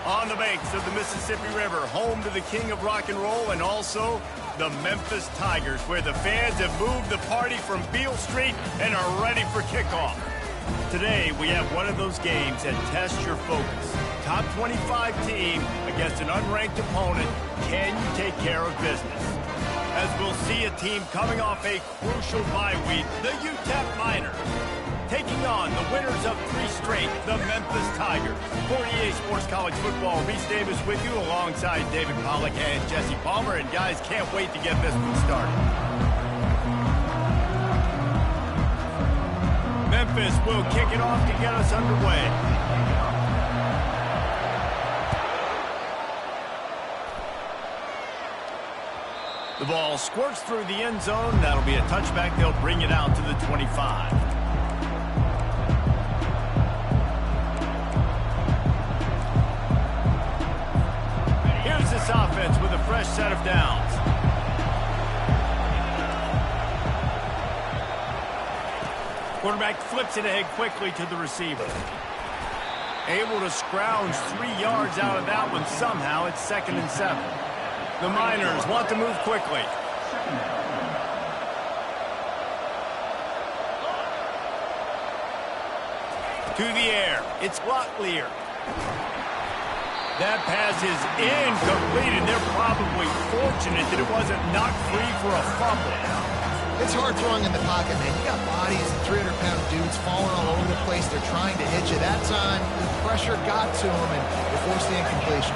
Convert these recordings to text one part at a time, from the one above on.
On the banks of the Mississippi River, home to the king of rock and roll and also the Memphis Tigers, where the fans have moved the party from Beale Street and are ready for kickoff. Today, we have one of those games that tests your focus. Top 25 team against an unranked opponent. Can you take care of business? As we'll see a team coming off a crucial bye week, the UTEP Miners, taking on the winners of 3 straight, the Memphis Tigers. 48 Sports College Football, Reese Davis with you alongside David Pollack and Jesse Palmer. And guys, can't wait to get this one started. Memphis will kick it off to get us underway. The ball squirts through the end zone. That'll be a touchback. They'll bring it out to the 25. Here's this offense with a fresh set of downs. Quarterback flips it ahead quickly to the receiver. Able to scrounge 3 yards out of that one somehow. It's 2nd and 7. The Miners want to move quickly. To the air. It's Locklear. That pass is incomplete, and they're probably fortunate that it wasn't knocked free for a fumble. It's hard throwing in the pocket, man. You got bodies and 300-pound dudes falling all over the place. They're trying to hit you. That time, the pressure got to them, and they forced the incompletion.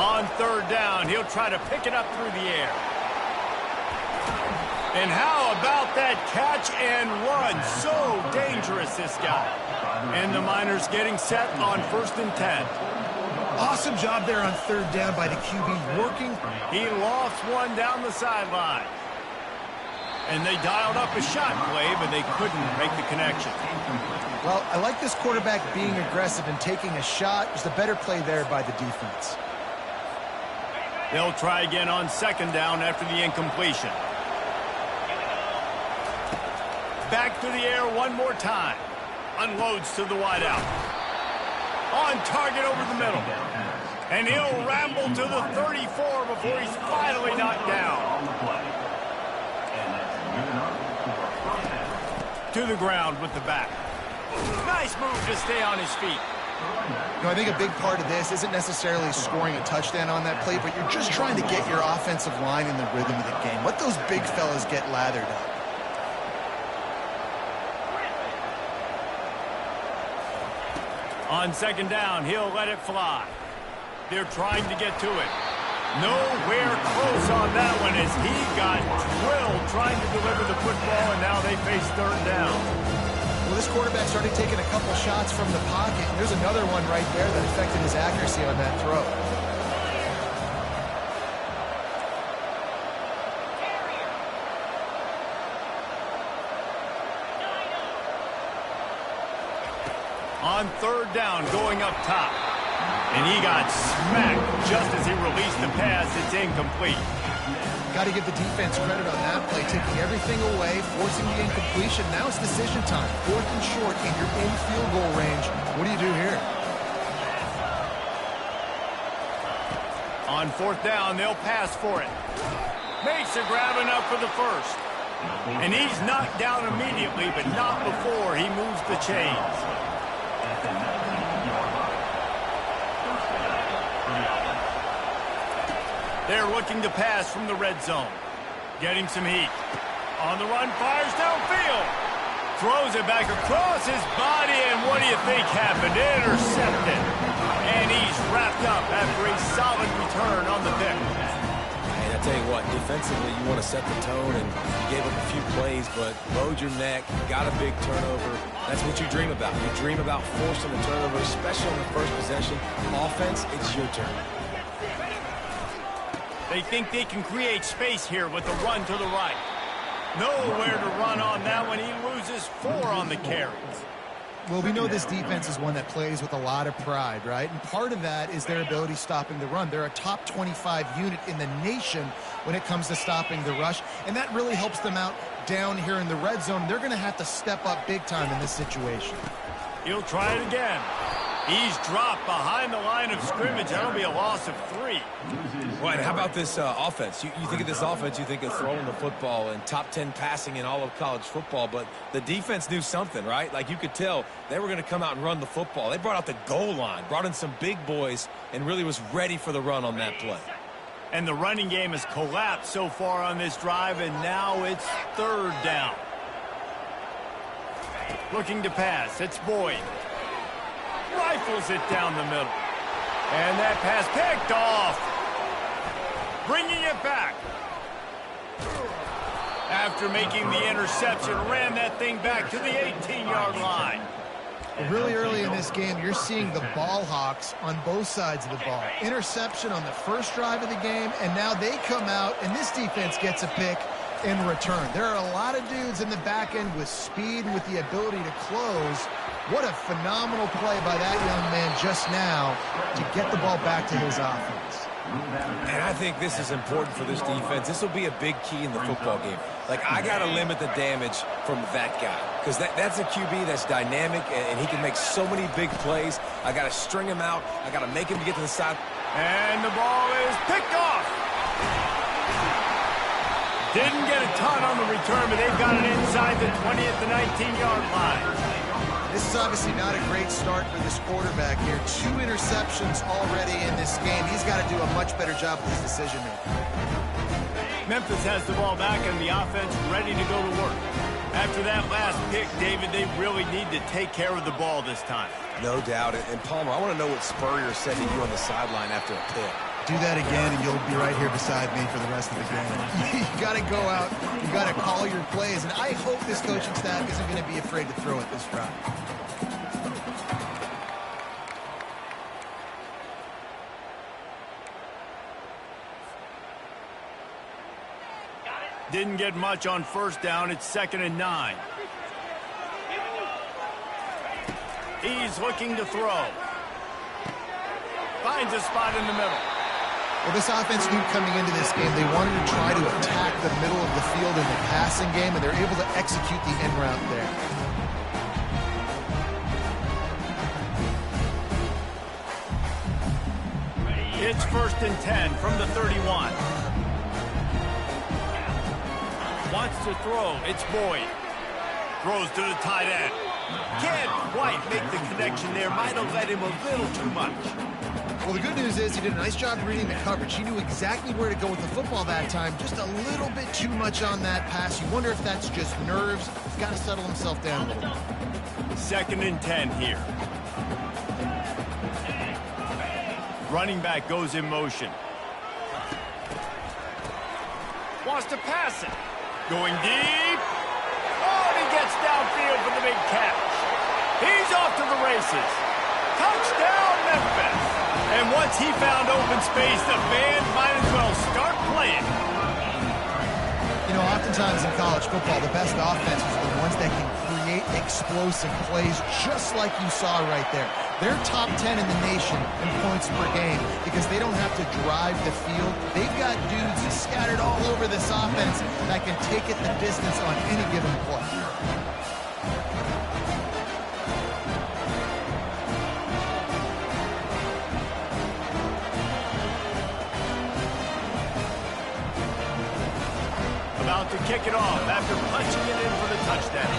On 3rd down, he'll try to pick it up through the air. And how about that catch and run? So dangerous, this guy. And the Miners getting set on 1st and 10. Awesome job there on 3rd down by the QB, working. He lofts one down the sideline. And they dialed up a shot play, but they couldn't make the connection. Well, I like this quarterback being aggressive and taking a shot. It was the better play there by the defense. They'll try again on 2nd down after the incompletion. Back to the air one more time. Unloads to the wideout. On target over the middle. And he'll ramble to the 34 before he's finally knocked down. To the ground with the back. Nice move to stay on his feet. You know, I think a big part of this isn't necessarily scoring a touchdown on that play, but you're just trying to get your offensive line in the rhythm of the game. Let those big fellas get lathered up. On 2nd down, he'll let it fly. They're trying to get to it. Nowhere close on that one as he got drilled trying to deliver the football, and now they face 3rd down. Well, this quarterback started taking a couple shots from the pocket. And there's another one right there that affected his accuracy on that throw. On 3rd down, going up top. And he got smacked just as he released the pass. It's incomplete. Got to give the defense credit on that play, taking everything away, forcing the incompletion. Now it's decision time. 4th and short, and you're in field goal range. What do you do here? On 4th down, they'll pass for it. Makes a grab enough for the 1st. And he's knocked down immediately, but not before he moves the chains. They're looking to pass from the red zone. Getting some heat. On the run, fires downfield. Throws it back across his body, and what do you think happened? Intercepted. And he's wrapped up after a solid return on the pick. And I tell you what, defensively, you want to set the tone, and you gave up a few plays, but bowed your neck, got a big turnover. That's what you dream about. You dream about forcing a turnover, especially on the first possession. Offense, it's your turn. They think they can create space here with the run to the right. Nowhere to run on that one. He loses 4 on the carries. Well, we know this defense is one that plays with a lot of pride, right? And part of that is their ability stopping the run. They're a top 25 unit in the nation when it comes to stopping the rush, and that really helps them out down here in the red zone. They're going to have to step up big time in this situation. He'll try it again. He's dropped behind the line of scrimmage. That'll be a loss of 3. Well, and how about this offense? You think of this offense, you think of throwing the football and top 10 passing in all of college football, but the defense knew something, right? Like you could tell they were going to come out and run the football. They brought out the goal line, brought in some big boys, and really was ready for the run on that play. And the running game has collapsed so far on this drive, and now it's 3rd down. Looking to pass. It's Boyd. Rifles it down the middle. And that pass picked off. Bringing it back. After making the interception, ran that thing back to the 18-yard line. Really early in this game, you're seeing the ball hawks on both sides of the ball. Interception on the first drive of the game, and now they come out, and this defense gets a pick in return. There are a lot of dudes in the back end with speed and with the ability to close. What a phenomenal play by that young man just now to get the ball back to his offense. And I think this is important for this defense. This will be a big key in the football game. Like, I got to limit the damage from that guy because that's a QB that's dynamic, and he can make so many big plays. I got to string him out. I got to make him to get to the side. And the ball is picked off. Didn't get a ton on the return, but they've got it inside the 20 at the 19-yard line. This is obviously not a great start for this quarterback here. 2 interceptions already in this game. He's got to do a much better job with his decision-making. Memphis has the ball back and the offense ready to go to work. After that last pick, David, they really need to take care of the ball this time. No doubt. And Palmer, I want to know what Spurrier said to you on the sideline after a pick. Do that again, and you'll be right here beside me for the rest of the game. You got to go out. You got to call your plays, and I hope this coaching staff isn't going to be afraid to throw it this drive. Didn't get much on first down. It's 2nd and 9. He's looking to throw. Finds a spot in the middle. Well, this offense knew coming into this game they wanted to try to attack the middle of the field in the passing game, and they're able to execute the end route there. It's 1st and 10 from the 31. Wants to throw. It's Boyd. Throws to the tight end. Can't quite make the connection there. Might have led him a little too much. Well, the good news is he did a nice job reading the coverage. He knew exactly where to go with the football that time. Just a little bit too much on that pass. You wonder if that's just nerves. He's got to settle himself down a little bit. 2nd and 10 here. Running back goes in motion. Wants to pass it. Going deep. Oh, and he gets downfield for the big catch. He's off to the races. Touchdown, Memphis. And once he found open space, the fans might as well start playing. You know, oftentimes in college football, the best offenses are the ones that can create explosive plays, just like you saw right there. They're top 10 in the nation in points per game because they don't have to drive the field. They've got dudes scattered all over this offense that can take it the distance on any given play. About to kick it off after punching it in for the touchdown.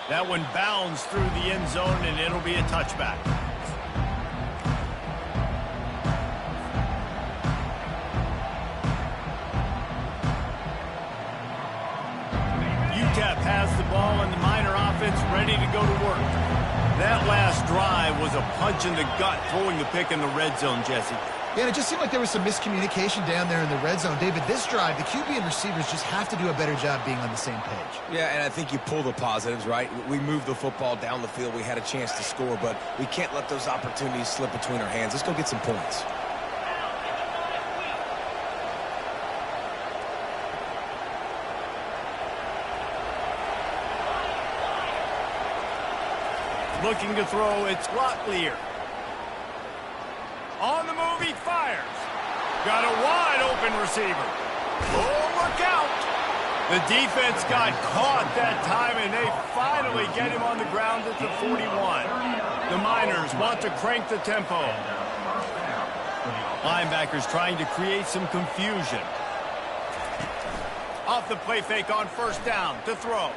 That one bounds through the end zone, and it'll be a touchback. UTEP has the ball, and the Miner offense ready to go to work. That last drive was a punch in the gut, throwing the pick in the red zone, Jesse. Yeah, and it just seemed like there was some miscommunication down there in the red zone. David, this drive, the QB and receivers just have to do a better job being on the same page. Yeah, and I think you pull the positives, right? We moved the football down the field. We had a chance to score, but we can't let those opportunities slip between our hands. Let's go get some points. Looking to throw, it's Locklear. On the move, he fires. Got a wide open receiver. Oh, look out. The defense got caught that time, and they finally get him on the ground at the 41. The Miners want to crank the tempo. Linebackers trying to create some confusion. Off the play fake on first down to throw.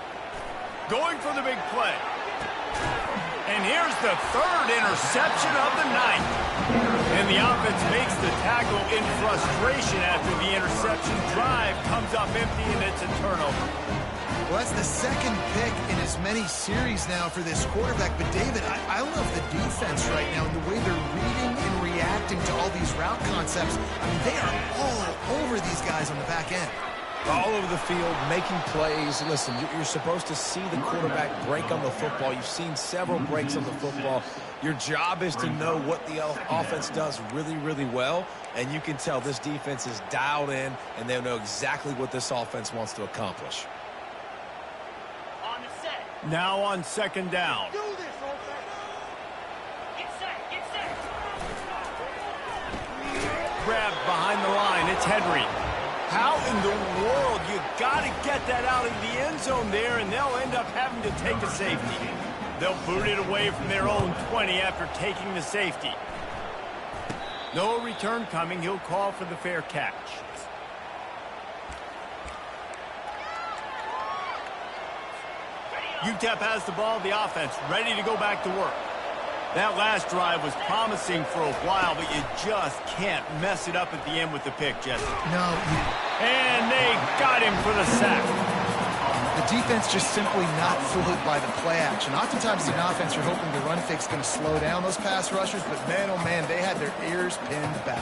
Going for the big play. And here's the third interception of the night. And the offense makes the tackle in frustration after the interception. Drive comes up empty, and it's a turnover. Well, that's the second pick in as many series now for this quarterback. But, David, I love the defense right now and the way they're reading and reacting to all these route concepts. I mean, they are all over these guys on the back end. All over the field, making plays. Listen, you're supposed to see the quarterback break on the football. You've seen several breaks on the football. Your job is to know what the offense does really, really well, and you can tell this defense is dialed in, and they know exactly what this offense wants to accomplish. On the set. Now on second down. Do this, offense. Get set, get set. Grabbed behind the line, it's Henry. How in the world? You got to get that out of the end zone there, and they'll end up having to take a safety. They'll boot it away from their own 20 after taking the safety. No return coming. He'll call for the fair catch. UTEP has the ball, the offense ready to go back to work. That last drive was promising for a while, but you just can't mess it up at the end with the pick, Jesse. No. And they got him for the sack. The defense just simply not fooled by the play action. Oftentimes, the offense, you're hoping the run fix is going to slow down those pass rushers, but man, oh man, they had their ears pinned back.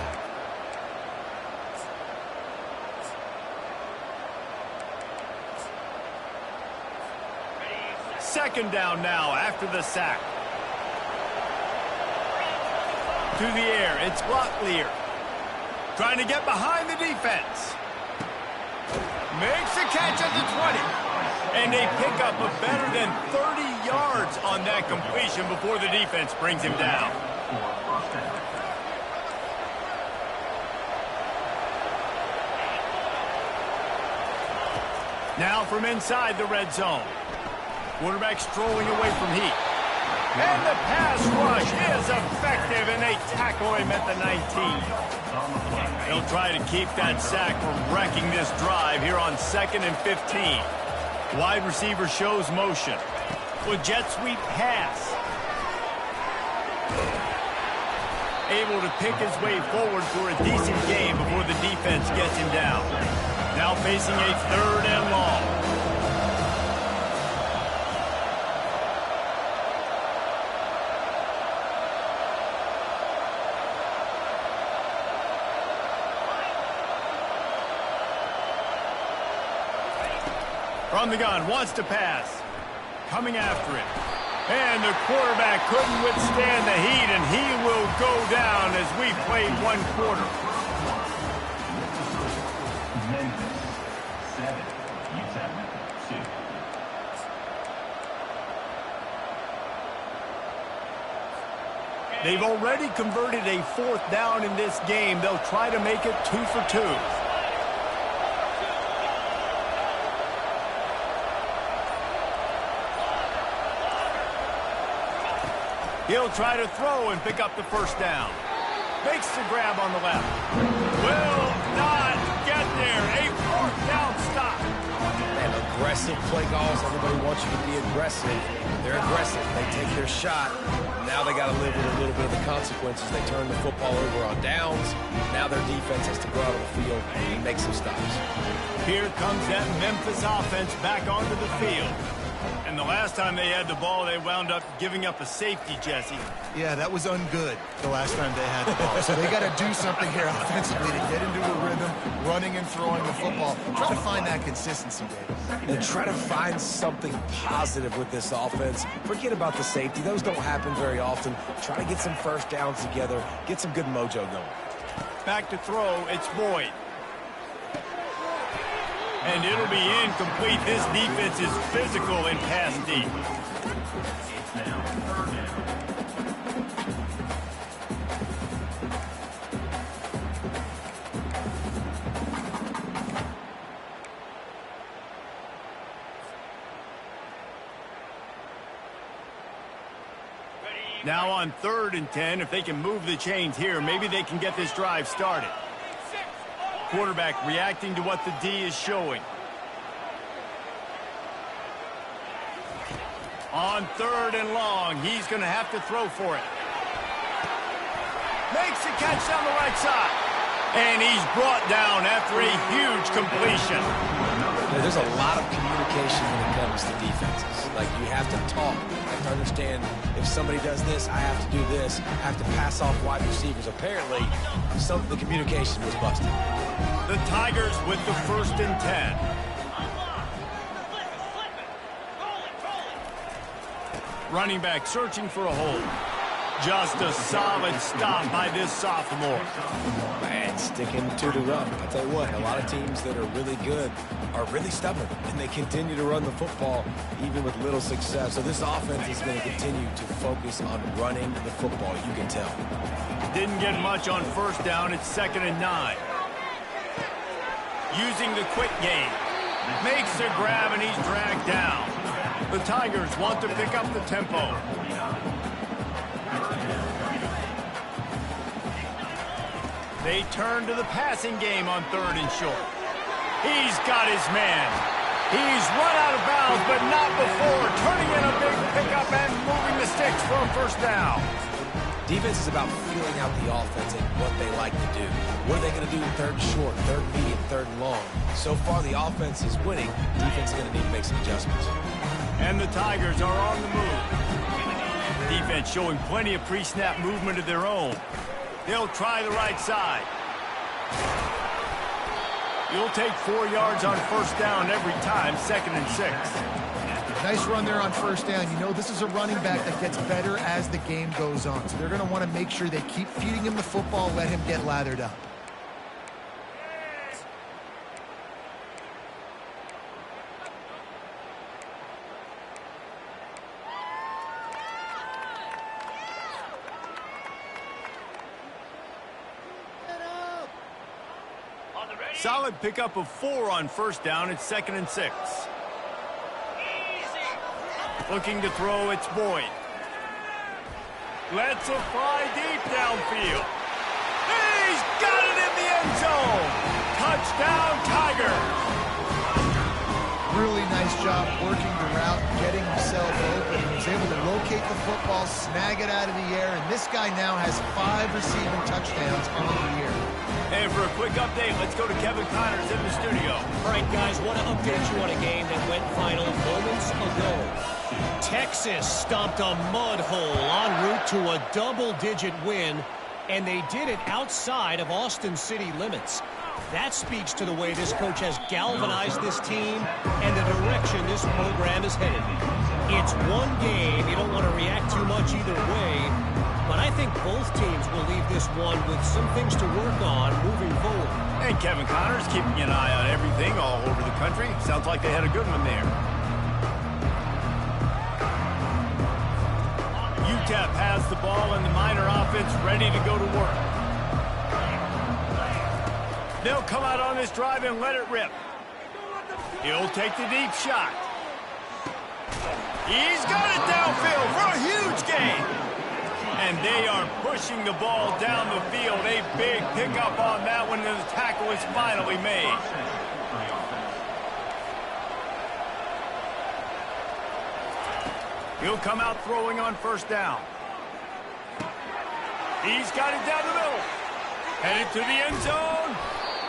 Second down now after the sack. To the air, it's Locklear. Trying to get behind the defense. Makes a catch at the 20. And they pick up a better than 30 yards on that completion before the defense brings him down. Now from inside the red zone. Quarterback strolling away from heat. And the pass rush is effective, and they tackle him at the 19. They'll try to keep that sack from wrecking this drive here on 2nd and 15. Wide receiver shows motion. With jet sweep pass. Able to pick his way forward for a decent game before the defense gets him down. Now facing a 3rd and long. From the gun, wants to pass. Coming after it. And the quarterback couldn't withstand the heat, and he will go down as we play 1 quarter. Memphis 7, UTEP 2. They've already converted a 4th down in this game. They'll try to make it 2 for 2. He'll try to throw and pick up the 1st down. Makes the grab on the left. Will not get there. A 4th down stop. Man, aggressive play calls. Everybody wants you to be aggressive. They're aggressive. They take their shot. Now they got to live with a little bit of the consequences. They turn the football over on downs. Now their defense has to go out on the field and make some stops. Here comes that Memphis offense back onto the field. And the last time they had the ball, they wound up giving up a safety, Jesse. Yeah, that was ungood the last time they had the ball. So they got to do something here offensively to get into a rhythm, running and throwing the football. Try to find that consistency, David. And try to find something positive with this offense. Forget about the safety. Those don't happen very often. Try to get some first downs together, get some good mojo going. Back to throw, it's Boyd. And it'll be incomplete. This defense is physical and pass deep. It's now 3rd down. Now on 3rd and 10, if they can move the chains here, maybe they can get this drive started. Quarterback reacting to what the D is showing. On 3rd and long, he's going to have to throw for it. Makes the catch down the right side. And he's brought down after a huge completion. Yeah, there's a lot of communication when it comes to defenses. Like, you have to talk. You have to understand if somebody does this, I have to do this. I have to pass off wide receivers. Apparently, some of the communication was busted. The Tigers with the 1st and 10. Running back searching for a hole. Just a solid stop by this sophomore. Man, sticking to the run. I'll tell you what, a lot of teams that are really good are really stubborn, and they continue to run the football even with little success. So this offense is going to continue to focus on running the football, you can tell. Didn't get much on 1st down. It's 2nd and 9. Using the quick game. Makes the grab, and he's dragged down. The Tigers want to pick up the tempo. They turn to the passing game on 3rd and short. He's got his man. He's run out of bounds, but not before turning in a big pickup and moving the sticks for a 1st down. Defense is about feeling out the offense and what they like to do. What are they going to do in 3rd and short, 3rd and medium, 3rd and long? So far, the offense is winning. Defense is going to need to make some adjustments. And the Tigers are on the move. Defense showing plenty of pre-snap movement of their own. They'll try the right side. You'll take 4 yards on 1st down every time, 2nd and 6. Nice run there on 1st down. You know, this is a running back that gets better as the game goes on. So they're going to want to make sure they keep feeding him the football, let him get lathered up. Solid pickup of 4 on 1st down. It's 2nd and 6. Looking to throw, it's Boyd. Lets it fly deep downfield. He's got it in the end zone. Touchdown, Tigers. Really nice job working the route, getting himself open. He was able to locate the football, snag it out of the air, and this guy now has 5 receiving touchdowns on the year. And for a quick update, let's go to Kevin Connors in the studio. All right, guys, want to update you on a game that went final moments ago. Texas stomped a mud hole en route to a double-digit win, and they did it outside of Austin city limits. That speaks to the way this coach has galvanized this team and the direction this program is headed. It's one game. You don't want to react too much either way, but I think both teams will leave this one with some things to work on moving forward. And Kevin Connors keeping an eye on everything all over the country. Sounds like they had a good one there. UTEP has the ball and the Miner offense ready to go to work. They'll come out on this drive and let it rip. He'll take the deep shot. He's got it downfield for a huge gain. And they are pushing the ball down the field. A big pickup on that one, and the tackle is finally made. He'll come out throwing on 1st down. He's got it down the middle. Headed to the end zone.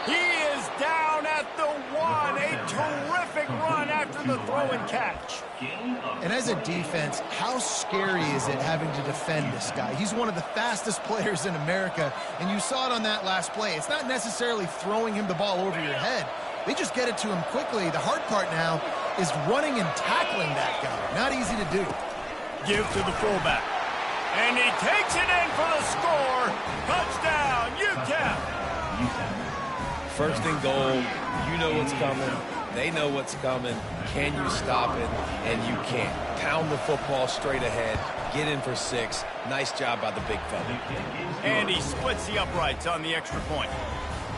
He is down at the 1. A terrific run after for the throw and catch. And as a defense, how scary is it having to defend this guy? He's one of the fastest players in America, and you saw it on that last play. It's not necessarily throwing him the ball over your head. They just get it to him quickly. The hard part now is running and tackling that guy. Not easy to do. Give to the fullback. And he takes it in for the score. Touchdown, UTEP. First and goal. You know what's coming. They know what's coming. Can you stop it? And you can't. Pound the football straight ahead. Get in for 6. Nice job by the big fella. And he splits the uprights on the extra point.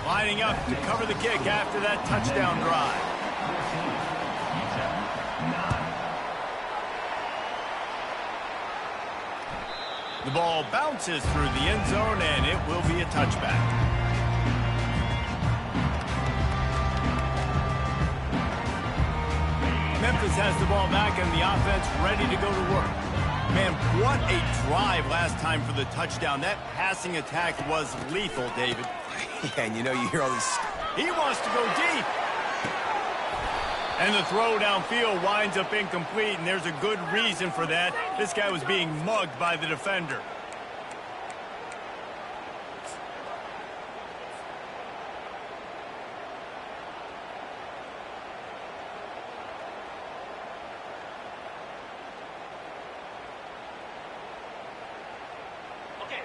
Lining up to cover the kick after that touchdown drive. The ball bounces through the end zone, and it will be a touchback. Memphis has the ball back, and the offense ready to go to work. Man, what a drive last time for the touchdown. That passing attack was lethal, David. Yeah, and you know, you hear all these... He wants to go deep. And the throw downfield winds up incomplete, and there's a good reason for that. This guy was being mugged by the defender.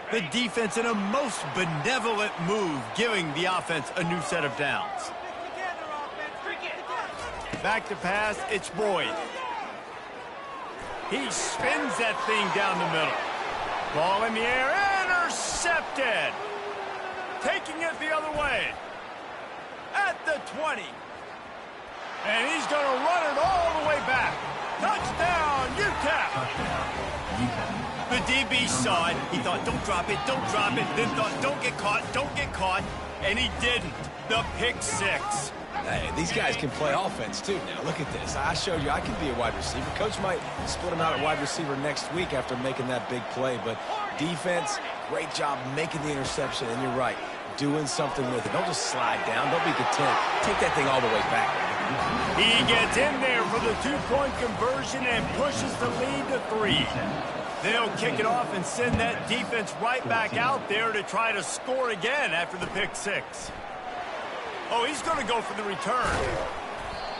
The defense in a most benevolent move, giving the offense a new set of downs. Back to pass, it's Boyd. He spins that thing down the middle. Ball in the air, intercepted. Taking it the other way. At the 20. And he's going to run it all the way back. Touchdown, UTEP. The DB saw it. He thought, don't drop it, don't drop it. Then thought, don't get caught. And he didn't. The pick 6. Hey, these guys can play offense, too. Now, look at this. I showed you I can be a wide receiver. Coach might split him out at wide receiver next week after making that big play. But defense, great job making the interception. And you're right, doing something with it. Don't just slide down. Don't be content. Take that thing all the way back. He gets in there for the 2-point conversion and pushes the lead to 3. They'll kick it off and send that defense right back out there to try to score again after the pick 6. Oh, he's going to go for the return.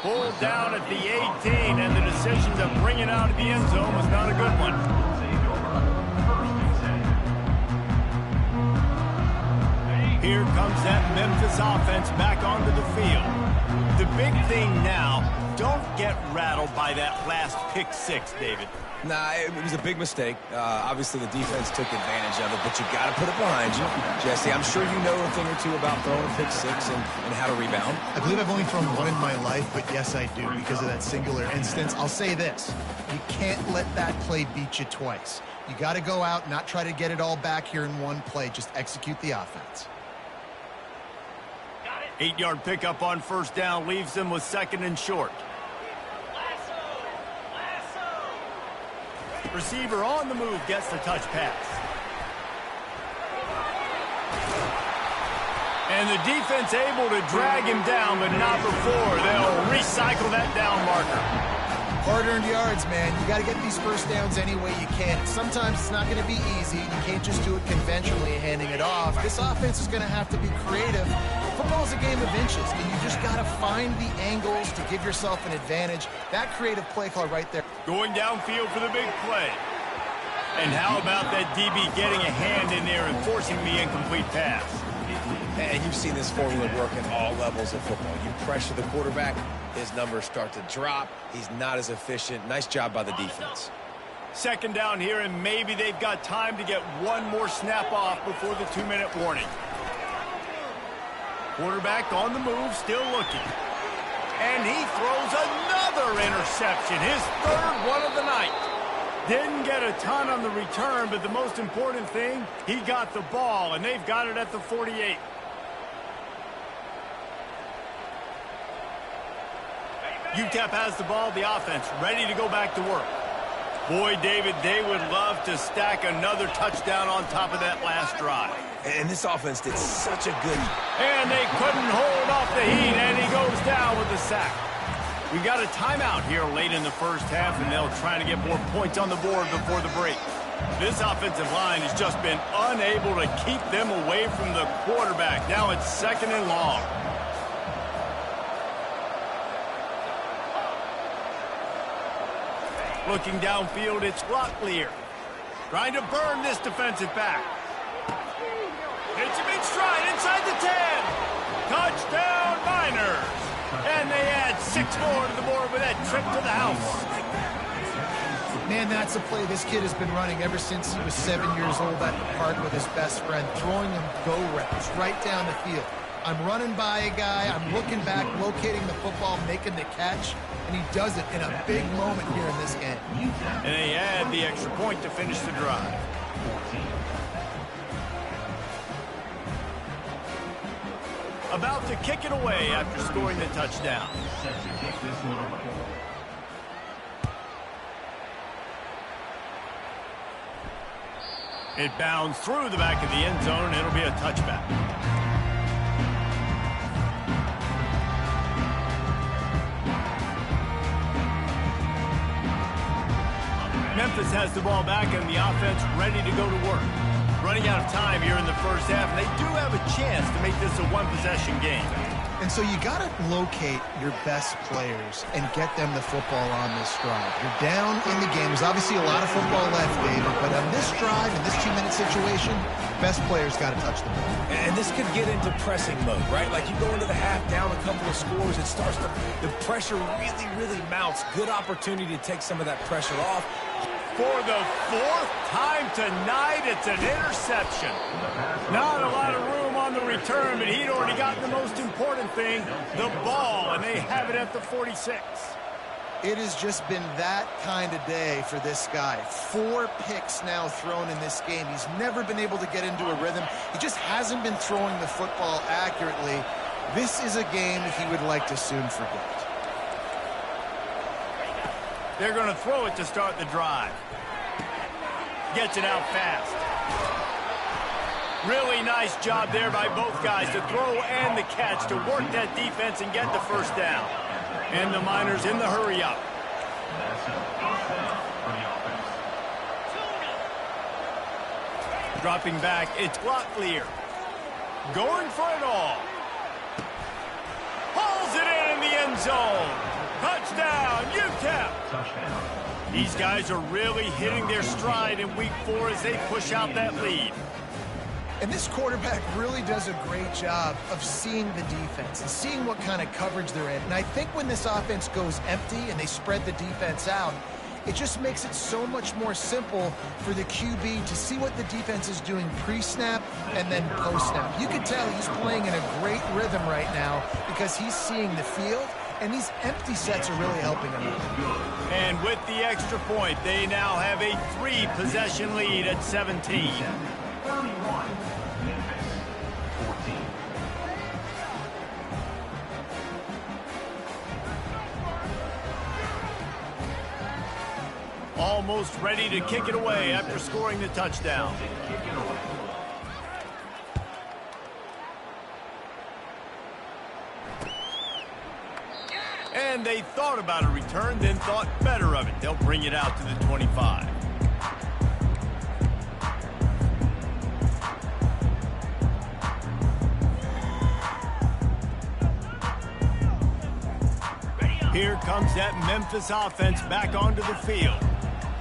Pulled down at the 18, and the decision to bring it out of the end zone was not a good one. Here comes that Memphis offense back onto the field. The big thing now, don't get rattled by that last pick 6, David. Nah, it was a big mistake. Obviously, the defense took advantage of it, but you got to put it behind you. Jesse, I'm sure you know a thing or two about throwing a pick 6 and how to rebound. I believe I've only thrown one in my life, but yes, I do because of that singular instance. I'll say this. You can't let that play beat you twice. You got to go out, not try to get it all back here in one play. Just execute the offense. 8-yard pickup on first down leaves them with 2nd and short. Receiver on the move gets the touch pass. And the defense able to drag him down, but not before. They'll recycle that down marker. Hard-earned yards, man. You got to get these first downs any way you can. Sometimes it's not going to be easy. You can't just do it conventionally, handing it off. This offense is going to have to be creative. Football's a game of inches, and you just got to find the angles to give yourself an advantage. That creative play call right there. Going downfield for the big play. And how about that DB getting a hand in there and forcing the incomplete pass? And you've seen this formula work at all levels of football. You pressure the quarterback, his numbers start to drop. He's not as efficient. Nice job by the defense. 2nd down here, and maybe they've got time to get one more snap off before the 2-minute warning. Quarterback on the move, still looking. And he throws another interception, his 3rd one of the night. Didn't get a ton on the return, but the most important thing, he got the ball, and they've got it at the 48. UTEP has the ball, the offense ready to go back to work. Boy, David, they would love to stack another touchdown on top of that last drive. And this offense did such a good... And they couldn't hold off the heat, and he goes down with the sack. We got a timeout here late in the first half, and they'll try to get more points on the board before the break. This offensive line has just been unable to keep them away from the quarterback. Now it's 2nd and long. Looking downfield, it's Locklear. Trying to burn this defensive back. Hits him in stride inside the 10. Touchdown, Miners. And they add 6 more to the board with that trip to the house. Man, that's a play this kid has been running ever since he was 7 years old at the park with his best friend, throwing him go routes right down the field. I'm running by a guy, I'm looking back, locating the football, making the catch, and he does it in a big moment here in this game. And they add the extra point to finish the drive. About to kick it away after scoring the touchdown. It bounds through the back of the end zone, and it'll be a touchback. Memphis has the ball back, and the offense ready to go to work. Running out of time here in the first half, and they do have a chance to make this a one-possession game. And so you got to locate your best players and get them the football on this drive. You're down in the game. There's obviously a lot of football left, David, but on this drive, in this 2-minute situation, best players got to touch the ball. And this could get into pressing mode, right? Like you go into the half down a couple of scores, it starts to, the pressure really, really mounts. Good opportunity to take some of that pressure off. For the 4th time tonight, it's an interception. Not a lot of room on the return, but he'd already gotten the most important thing, the ball, and they have it at the 46. It has just been that kind of day for this guy. 4 picks now thrown in this game. He's never been able to get into a rhythm. He just hasn't been throwing the football accurately. This is a game he would like to soon forget. They're going to throw it to start the drive. Gets it out fast. Really nice job there by both guys to throw and the catch to work that defense and get the first down. And the Miners in the hurry up. Dropping back, it's Locklear. Going for it all. Hauls it in the end zone. Touchdown, UTEP. These guys are really hitting their stride in week 4 as they push out that lead. And this quarterback really does a great job of seeing the defense and seeing what kind of coverage they're in. And I think when this offense goes empty and they spread the defense out, it just makes it so much more simple for the QB to see what the defense is doing pre-snap and then post-snap. You can tell he's playing in a great rhythm right now because he's seeing the field, and these empty sets are really helping him out. And with the extra point, they now have a 3-possession lead at 17. 31, Memphis, 14. Almost ready to kick it away after scoring the touchdown. And they thought about a return, then thought better of it. They'll bring it out to the 25. Here comes that Memphis offense back onto the field.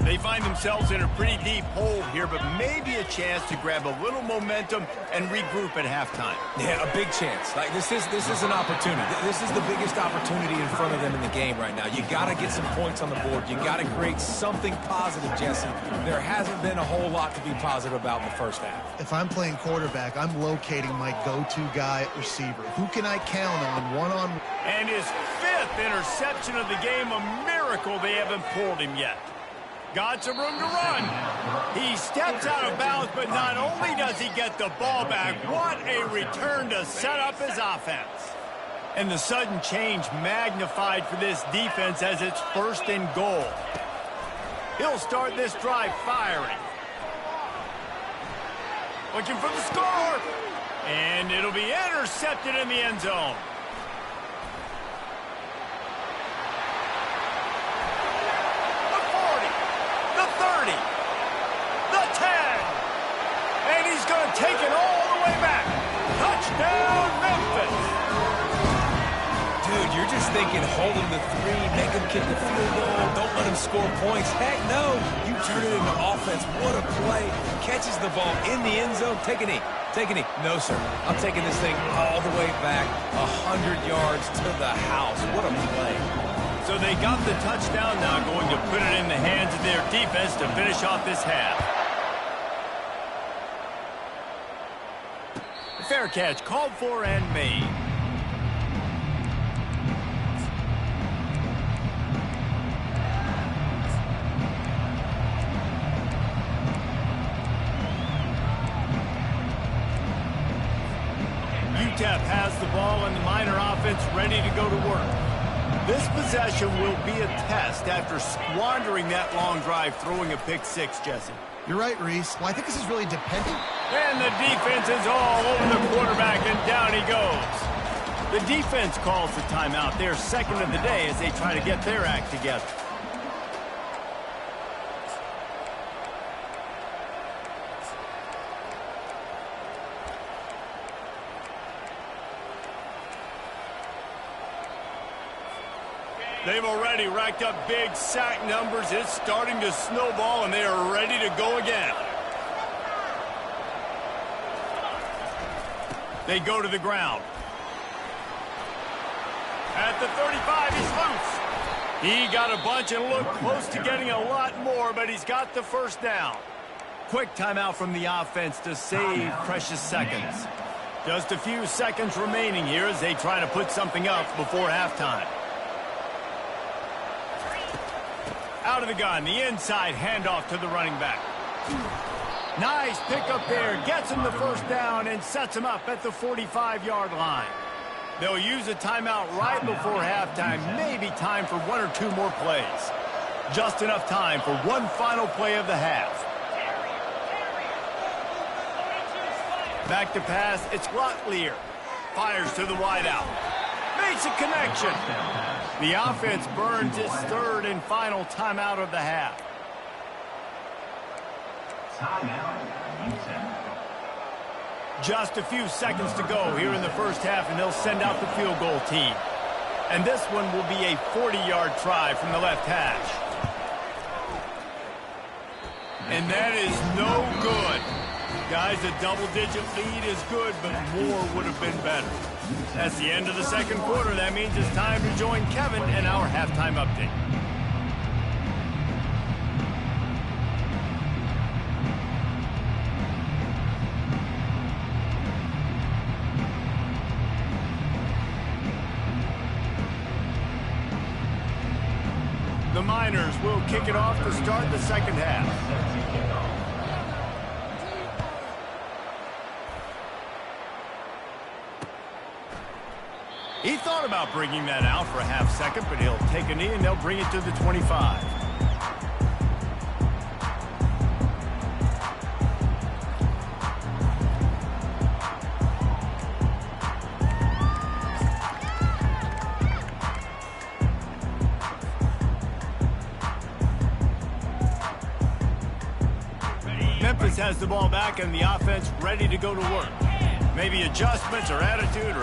They find themselves in a pretty deep hole here, but maybe a chance to grab a little momentum and regroup at halftime. Yeah, a big chance. Like this is an opportunity. This is the biggest opportunity in front of them in the game right now. You got to get some points on the board. You got to create something positive, Jesse. There hasn't been a whole lot to be positive about in the first half. If I'm playing quarterback, I'm locating my go-to guy at receiver. Who can I count on one-on-one? And his 5th interception of the game, a miracle they haven't pulled him yet. Got some room to run. He steps out of bounds, but not only does he get the ball back, what a return to set up his offense. And the sudden change magnified for this defense as it's 1st and goal. He'll start this drive firing. Looking for the score. And it'll be intercepted in the end zone. thinking hold him to 3, make him kick the field goal, don't let him score points. Heck no, you turn it into offense. What a play. Catches the ball in the end zone. Take a knee. Take a knee. No, sir. I'm taking this thing all the way back 100 yards to the house. What a play. So they got the touchdown, now going to put it in the hands of their defense to finish off this half. Fair catch called for and made. UTEP has the ball and the Miner offense ready to go to work. This possession will be a test after squandering that long drive throwing a pick six, Jesse. You're right, Reese. Well, I think this is really dependent. And the defense is all over the quarterback, and down he goes. The defense calls the timeout. They're second of the day as they try to get their act together. They've already racked up big sack numbers. It's starting to snowball, and they are ready to go again. They go to the ground. At the 35, he's loose. He got a bunch and looked close to getting a lot more, but he's got the first down. Quick timeout from the offense to save precious seconds. Just a few seconds remaining here as they try to put something up before halftime. Out of the gun, the inside handoff to the running back. Nice pickup there, gets him the first down and sets him up at the 45-yard line. They'll use a timeout right before halftime, maybe time for one or two more plays. Just enough time for one final play of the half. Back to pass, it's Locklear. Fires to the wideout. Makes a connection. The offense burns its third and final timeout of the half. Just a few seconds to go here in the first half, and they'll send out the field goal team. And this one will be a 40-yard try from the left hash. And that is no good. Guys, a double-digit lead is good, but more would have been better. That's the end of the second quarter. That means it's time to join Kevin in our halftime update. The Miners will kick it off to start the second half. He thought about bringing that out for a half second, but he'll take a knee and they'll bring it to the 25. Memphis has the ball back and the offense ready to go to work. Maybe adjustments or attitude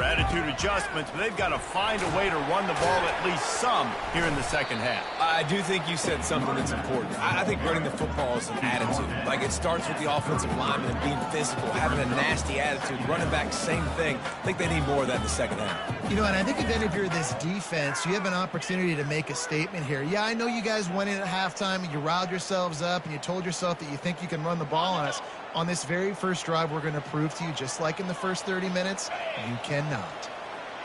adjustments, but they've got to find a way to run the ball at least some here in the second half. I do think you said something that's important. I think running the football is an attitude. Like, it starts with the offensive lineman and being physical, having a nasty attitude. Running back, same thing. I think they need more of that in the second half. You know, and I think then if you're this defense, you have an opportunity to make a statement here. Yeah, I know you guys went in at halftime and you riled yourselves up and you told yourself that you think you can run the ball on us. On this very first drive, we're going to prove to you, just like in the first 30 minutes, you cannot.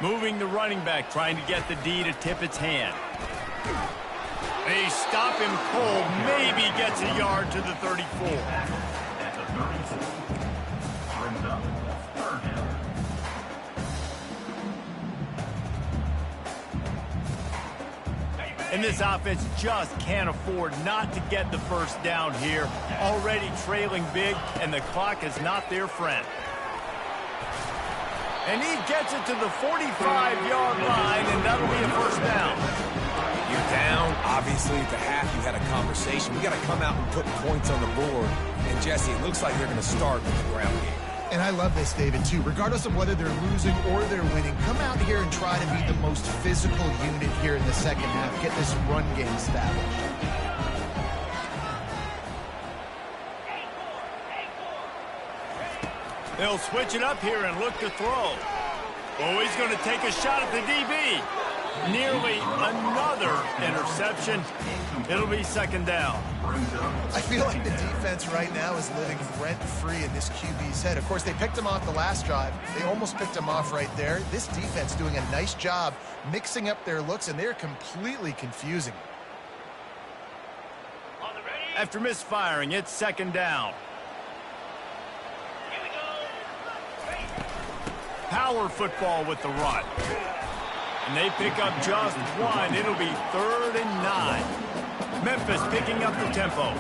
Moving the running back, trying to get the D to tip its hand. They stop him cold, maybe gets a yard to the 34. At the 34. Brings up third down. And this offense just can't afford not to get the first down here. Already trailing big, and the clock is not their friend. And he gets it to the 45-yard line, and that'll be a first down. You're down. Obviously, at the half, you had a conversation. We got to come out and put points on the board. And, Jesse, it looks like they're going to start with the ground game. And I love this, David, too. Regardless of whether they're losing or they're winning, come out here and try to be the most physical unit here in the second half. Get this run game established. They'll switch it up here and look to throw. Oh, he's going to take a shot at the DB. Nearly another interception. It'll be second down. I feel like the defense right now is living rent-free in this QB's head. Of course, they picked him off the last drive. They almost picked him off right there. This defense doing a nice job mixing up their looks, and they're completely confusing. After misfiring, it's second down. Power football with the run. And they pick up just one. It'll be 3rd and 9. Memphis picking up the tempo.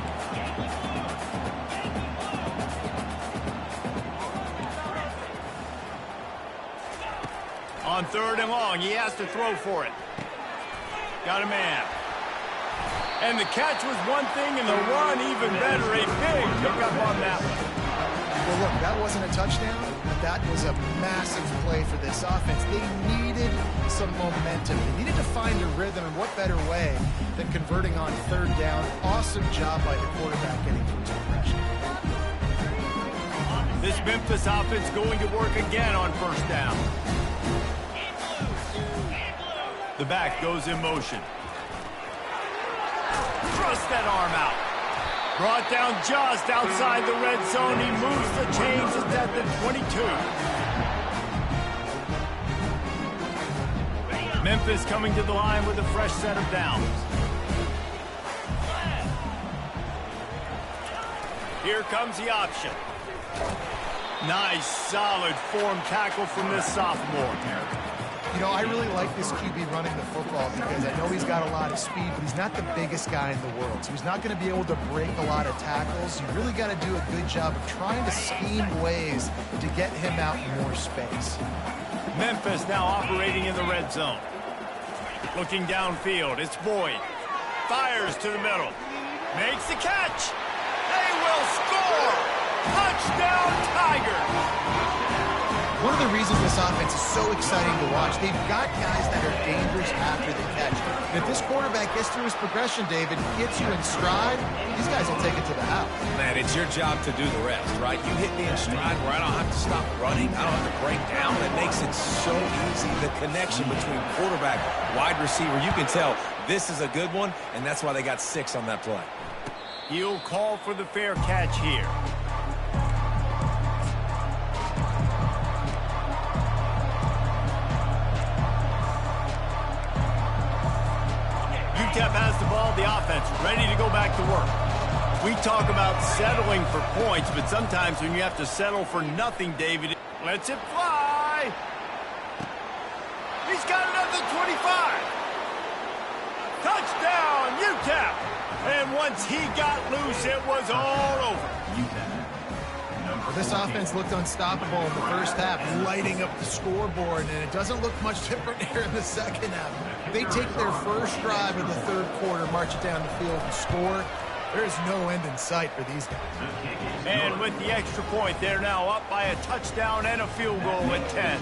On 3rd and long, he has to throw for it. Got a man. And the catch was one thing, and the run even better. A big pickup on that one. Well, look, that wasn't a touchdown, but that was a massive play for this offense. They needed some momentum. They needed to find a rhythm, and what better way than converting on 3rd down. Awesome job by the quarterback getting through his progression. This Memphis offense going to work again on 1st down. The back goes in motion. Thrust that arm out. Brought down just outside the red zone. He moves the chains. It's at the 22. Memphis coming to the line with a fresh set of downs. Here comes the option. Nice, solid form tackle from this sophomore. You know, I really like this QB running the football because I know he's got a lot of speed, but he's not the biggest guy in the world. So he's not going to be able to break a lot of tackles. You really got to do a good job of trying to scheme ways to get him out in more space. Memphis now operating in the red zone. Looking downfield, it's Boyd. Fires to the middle. Makes the catch. They will score. Touchdown, Tigers. One of the reasons this offense is so exciting to watch, they've got guys that are dangerous after the catch. And if this quarterback gets through his progression, David, gets you in stride, these guys will take it to the house. Man, it's your job to do the rest, right? You hit me in stride where I don't have to stop running. I don't have to break down. It makes it so easy. The connection between quarterback, wide receiver, you can tell this is a good one, and that's why they got 6 on that play. He'll call for the fair catch here. UTEP has the ball, the offense ready to go back to work. We talk about settling for points, but sometimes when you have to settle for nothing, David, lets it fly. He's got another 25. Touchdown, UTEP. And once he got loose, it was all over. Well, this offense looked unstoppable in the first half, lighting up the scoreboard, and it doesn't look much different here in the second half. They take their first drive of the 3rd quarter, march it down the field, and score. There's no end in sight for these guys. And with the extra point, they're now up by a touchdown and a field goal at 10.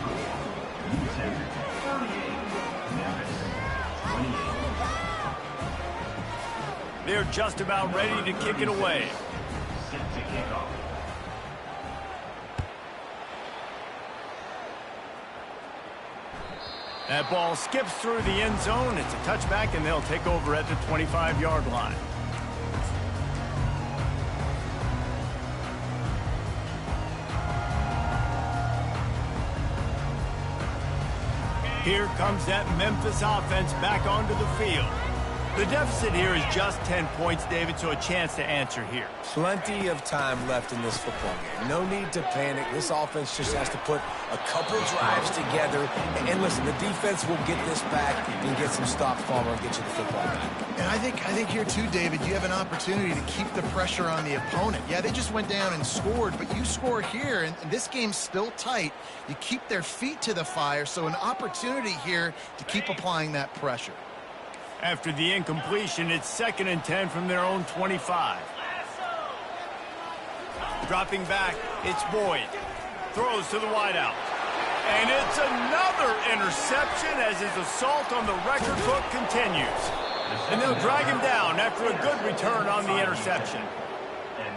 They're just about ready to kick it away. That ball skips through the end zone. It's a touchback, and they'll take over at the 25-yard line. Here comes that Memphis offense back onto the field. The deficit here is just 10 points, David, so a chance to answer here. Plenty of time left in this football game. No need to panic. This offense just has to put a couple drives together. And listen, the defense will get this back and get some stops, Palmer, and get you the football back. And I think here, too, David, you have an opportunity to keep the pressure on the opponent. Yeah, they just went down and scored, but you score here, and this game's still tight. You keep their feet to the fire, so an opportunity here to keep applying that pressure. After the incompletion, it's 2nd and 10 from their own 25. Dropping back, it's Boyd. throws to the wideout. And it's another interception as his assault on the record book continues. And they'll drag him down after a good return on the interception.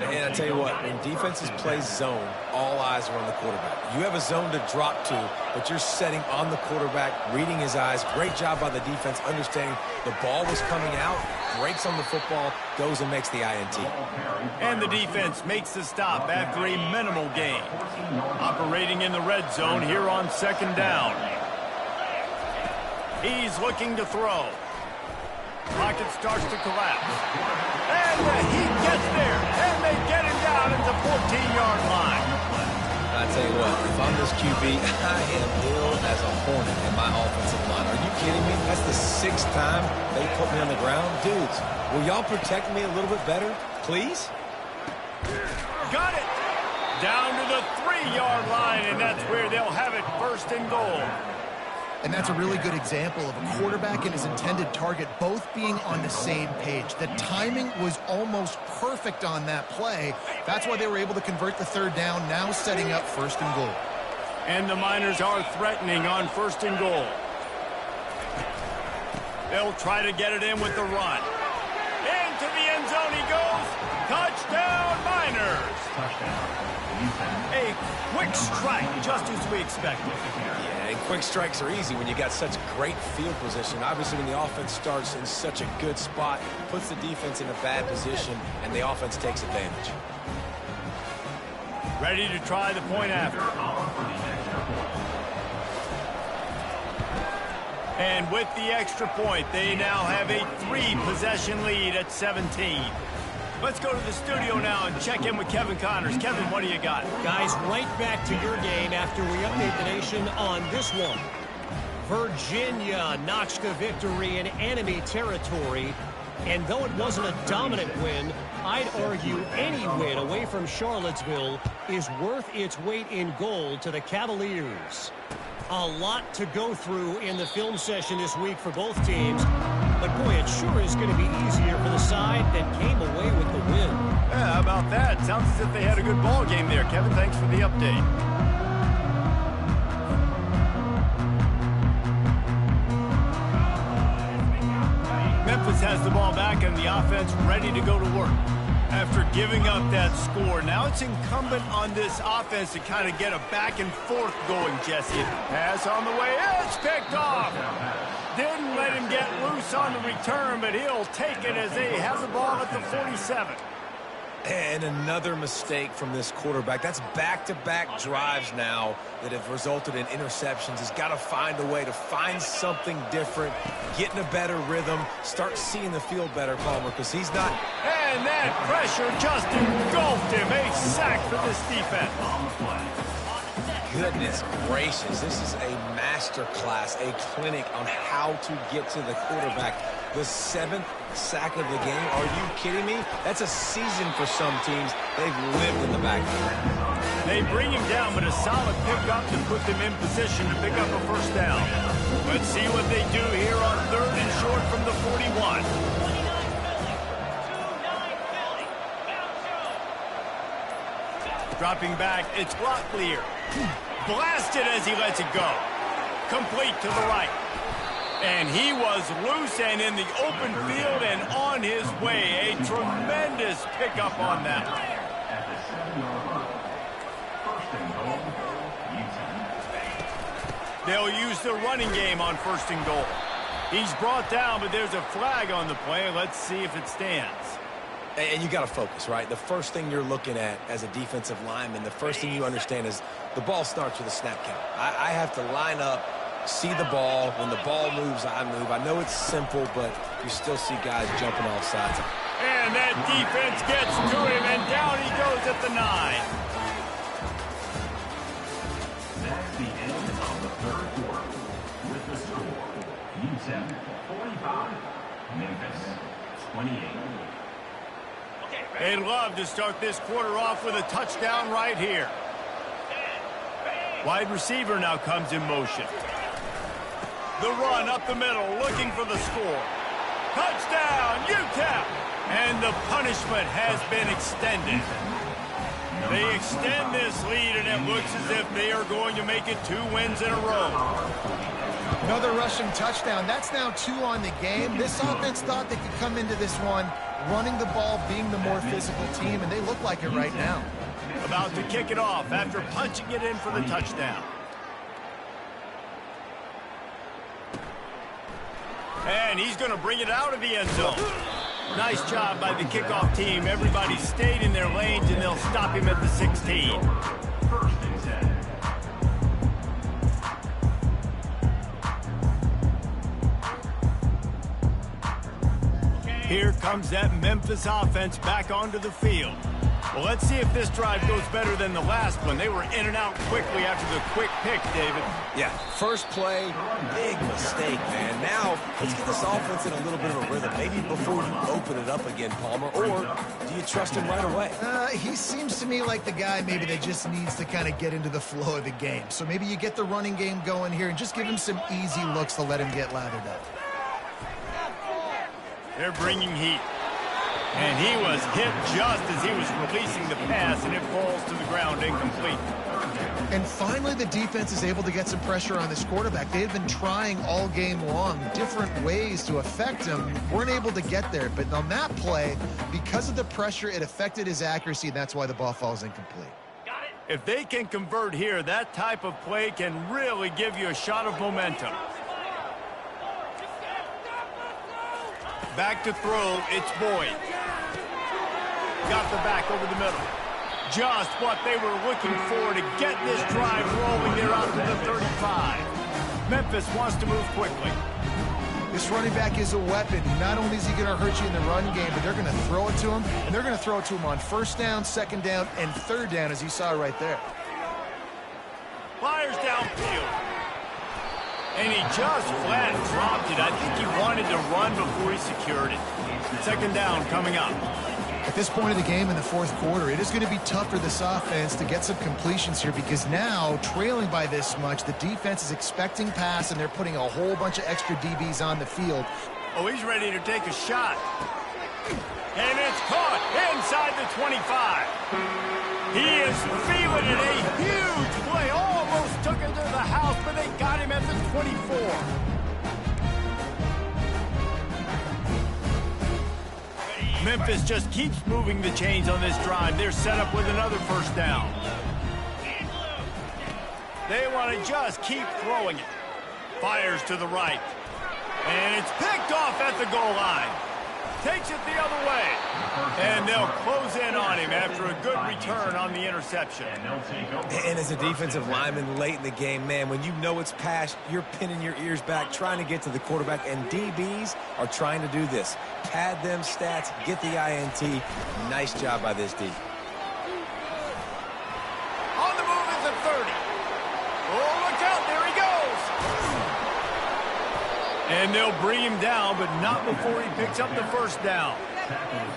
And I tell you what, when defenses play zone, all eyes are on the quarterback. You have a zone to drop to, but you're setting on the quarterback, reading his eyes. Great job by the defense, understanding the ball was coming out, breaks on the football, goes and makes the INT. And the defense makes the stop after a minimal gain. Operating in the red zone here on second down. He's looking to throw. Pocket starts to collapse. And he gets there. And they get him down at the 14-yard line. I tell you what, if I'm this QB, I am ill as a hornet in my offensive line. Are you kidding me? That's the 6th time they put me on the ground. Dudes, will y'all protect me a little bit better, please? Got it. Down to the 3-yard line, and that's where they'll have it, first and goal. And that's a really good example of a quarterback and his intended target both being on the same page. The timing was almost perfect on that play. That's why they were able to convert the 3rd down, now setting up first and goal. And the Miners are threatening on first and goal. They'll try to get it in with the run. Into the end zone he goes. Touchdown, Miners. A quick strike, just as we expected. Yeah, and quick strikes are easy when you got such great field position. Obviously, when the offense starts in such a good spot, puts the defense in a bad position, and the offense takes advantage. Ready to try the point after. And with the extra point, they now have a 3-possession lead at 17. Let's go to the studio now and check in with Kevin Connors. Kevin, what do you got? Guys, right back to your game after we update the nation on this one. Virginia notched a victory in enemy territory. And though it wasn't a dominant win, I'd argue any win away from Charlottesville is worth its weight in gold to the Cavaliers. A lot to go through in the film session this week for both teams. But, boy, it sure is going to be easier for the side that came away with the win. Yeah, how about that? Sounds as if they had a good ball game there. Kevin, thanks for the update. Memphis has the ball back and the offense ready to go to work. After giving up that score, now it's incumbent on this offense to kind of get a back and forth going, Jesse. Pass on the way, it's picked off. Didn't let him get loose on the return, but he'll take it as they have the ball at the 47. And another mistake from this quarterback. That's back-to-back drives now that have resulted in interceptions. He's got to find a way to find something different, get in a better rhythm, start seeing the field better, Palmer, because he's not. And that pressure just engulfed him. A sack for this defense. Goodness gracious, this is a master class, a clinic on how to get to the quarterback. The 7th sack of the game. Are you kidding me? That's a season for some teams. They've lived in the backfield. They bring him down, but a solid pickup to put them in position to pick up a first down. Let's see what they do here on 3rd and short from the 41. Dropping back, it's Locklear. Blasted as he lets it go. Complete to the right. And he was loose and in the open field and on his way. A tremendous pickup on that. They'll use the running game on first and goal. He's brought down, but there's a flag on the play. Let's see if it stands. And you got to focus, right? The first thing you're looking at as a defensive lineman, the first thing you understand is the ball starts with a snap count. I have to line up, see the ball. When the ball moves, I move. I know it's simple, but you still see guys jumping off sides. And that defense gets to him, and down he goes at the 9. That's the end of the 3rd quarter. With the score, UTEP 45, Memphis 28. They'd love to start this quarter off with a touchdown right here. Wide receiver now comes in motion. The run up the middle, looking for the score. Touchdown, UTEP! And the punishment has been extended. They extend this lead, and it looks as if they are going to make it 2 wins in a row. Another rushing touchdown. That's now 2 on the game. This offense thought they could come into this one running the ball, being the more physical team, and they look like it right now. About to kick it off after punching it in for the touchdown. And he's going to bring it out of the end zone. Nice job by the kickoff team. Everybody stayed in their lanes, and they'll stop him at the 16. First and 10. Here comes that Memphis offense back onto the field. Well, let's see if this drive goes better than the last one. They were in and out quickly after the quick pick, David. Yeah, first play, big mistake, man. Now, let's get this offense in a little bit of a rhythm. Maybe before you open it up again, Palmer, or do you trust him right away? He seems to me like the guy maybe that just needs to kind of get into the flow of the game. So maybe you get the running game going here and just give him some easy looks to let him get lathered up. They're bringing heat. And he was hit just as he was releasing the pass, and it falls to the ground incomplete. And finally, the defense is able to get some pressure on this quarterback. They've been trying all game long different ways to affect him. Weren't able to get there. But on that play, because of the pressure, it affected his accuracy, and that's why the ball falls incomplete. If they can convert here, that type of play can really give you a shot of momentum. Back to throw, it's Boyd. Got the back over the middle. Just what they were looking for to get this drive rolling there out to the 35. Memphis wants to move quickly. This running back is a weapon. Not only is he going to hurt you in the run game, but they're going to throw it to him, and they're going to throw it to him on first down, second down, and third down, as you saw right there. Fires downfield. And he just flat dropped it. I think he wanted to run before he secured it. Second down coming up. At this point of the game in the fourth quarter, it is going to be tough for this offense to get some completions here because now, trailing by this much, the defense is expecting pass, and they're putting a whole bunch of extra DBs on the field. Oh, he's ready to take a shot. And it's caught inside the 25. He is feeling it. A huge play. Almost took him to the house, but they got him at the 24. Memphis just keeps moving the chains on this drive. They're set up with another first down. They want to just keep throwing it. Fires to the right. And it's picked off at the goal line. Takes it the other way. And they'll close in on him after a good return on the interception. And as a defensive lineman late in the game, man, when you know it's past, you're pinning your ears back, trying to get to the quarterback, and DBs are trying to do this. Pad them stats, get the INT. Nice job by this D. On the move at the 30. Oh, look out, there he goes. And they'll bring him down, but not before he picks up the first down.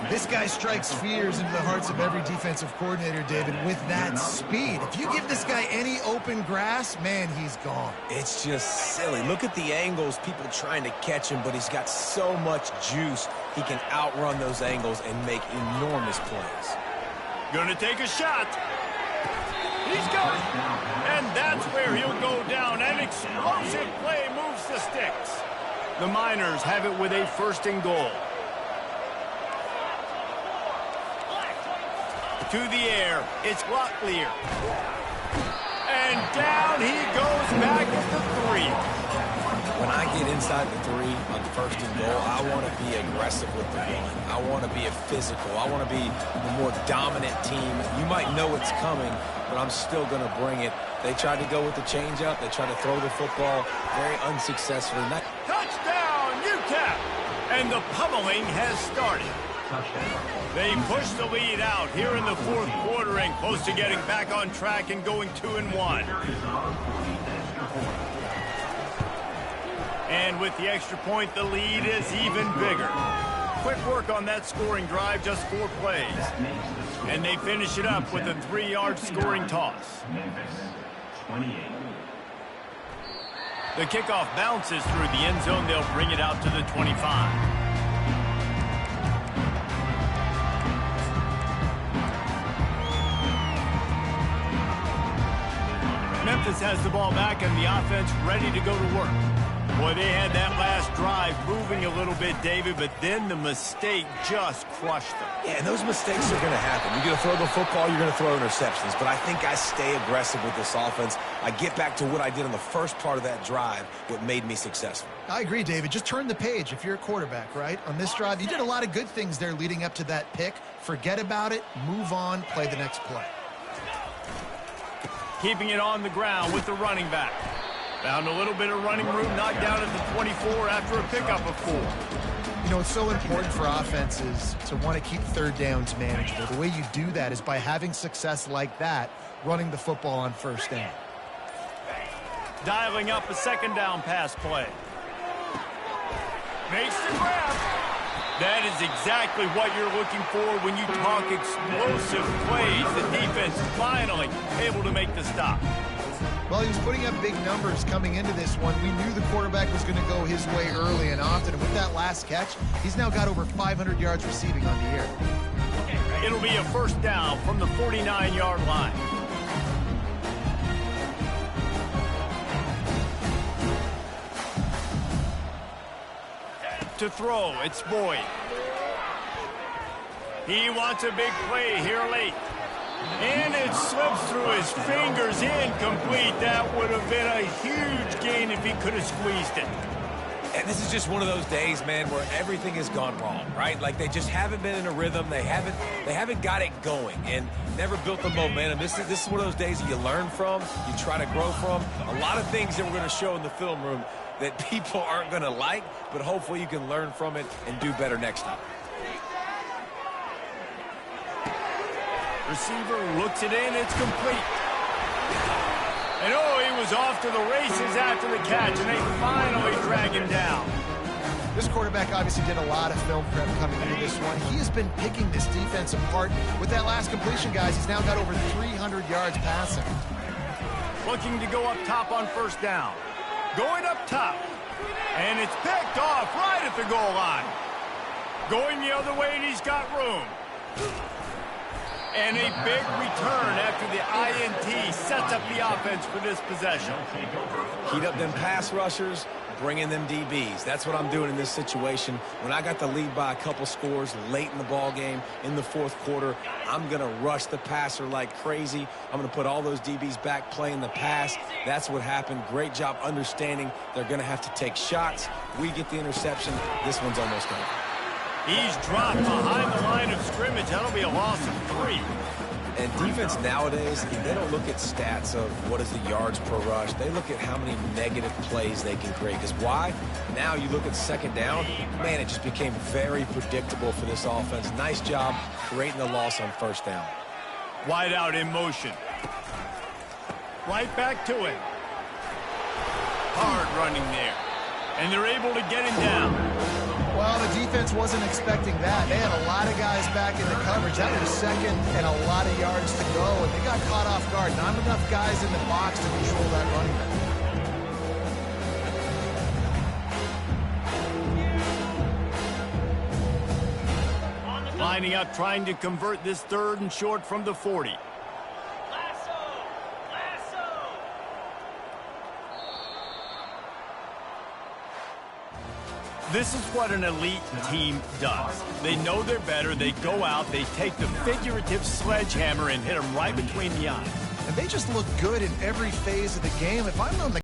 This guy strikes fears into the hearts of every defensive coordinator, David, with that speed. If you give this guy any open grass, man, he's gone. It's just silly. Look at the angles, people trying to catch him, but he's got so much juice. He can outrun those angles and make enormous plays. Gonna take a shot. He's got it. And that's where he'll go down. An explosive play moves the sticks. The Miners have it with a first and goal. To the air, it's Locklear. And down he goes back at the 3. When I get inside the 3 on first and goal, I want to be aggressive with the run. I want to be a physical. I want to be the more dominant team. You might know it's coming, but I'm still going to bring it. They tried to go with the changeup. They tried to throw the football very unsuccessfully. Touchdown, UTEP! And the pummeling has started. They push the lead out here in the fourth quarter and close to getting back on track and going 2-1. And with the extra point, the lead is even bigger. Quick work on that scoring drive, just 4 plays. And they finish it up with a 3-yard scoring toss. Memphis, 28. The kickoff bounces through the end zone. They'll bring it out to the 25. Memphis has the ball back and the offense ready to go to work. Boy, they had that last drive moving a little bit, David, but then the mistake just crushed them. Yeah, and those mistakes are going to happen. You're going to throw the football, you're going to throw interceptions. But I think I stay aggressive with this offense. I get back to what I did on the first part of that drive, what made me successful. I agree, David. Just turn the page if you're a quarterback, right? On this drive, you did a lot of good things there leading up to that pick. Forget about it, move on, play the next play. Keeping it on the ground with the running back. Found a little bit of running room, knocked down at the 24 after a pickup of 4. You know, it's so important for offenses to want to keep third downs manageable. The way you do that is by having success like that, running the football on first down. Dialing up a second down pass play. Makes the grab. That is exactly what you're looking for when you talk explosive plays. The defense finally able to make the stop. Well, he was putting up big numbers coming into this one. We knew the quarterback was going to go his way early and often. And with that last catch, he's now got over 500 yards receiving on the year. It'll be a first down from the 49-yard line. To throw, it's Boyd. He wants a big play here late. And it slips through his fingers, incomplete. That would have been a huge gain if he could have squeezed it. And this is just one of those days, man, where everything has gone wrong, right? Like they just haven't been in a rhythm. They haven't got it going and never built the momentum. This is one of those days that you learn from, you try to grow from. A lot of things that we're going to show in the film room that people aren't going to like, but hopefully you can learn from it and do better next time. Receiver looks it in, it's complete. And oh, he was off to the races after the catch, and they finally drag him down. This quarterback obviously did a lot of film prep coming into this one. He has been picking this defense apart. With that last completion, guys, he's now got over 300 yards passing. Looking to go up top on first down. Going up top. And it's picked off right at the goal line. Going the other way, and he's got room. And a big return after the INT sets up the offense for this possession. Heat up them pass rushers, bring in them DBs. That's what I'm doing in this situation. When I got the lead by a couple scores late in the ball game, in the fourth quarter, I'm going to rush the passer like crazy. I'm going to put all those DBs back playing the pass. That's what happened. Great job understanding they're going to have to take shots. We get the interception. This one's almost over. He's dropped behind the line of scrimmage. That'll be a loss of 3. And defense nowadays, they don't look at stats of what is the yards per rush. They look at how many negative plays they can create. Because why? Now you look at second down, man, it just became very predictable for this offense. Nice job creating the loss on first down. Wide out in motion. Right back to it. Hard running there. And they're able to get him down. Well, the defense wasn't expecting that. They had a lot of guys back in the coverage. That was second and a lot of yards to go, and they got caught off guard. Not enough guys in the box to control that running back. Lining up, trying to convert this third and short from the 40. This is what an elite team does. They know they're better. They go out. They take the figurative sledgehammer and hit them right between the eyes. And they just look good in every phase of the game. If I'm on the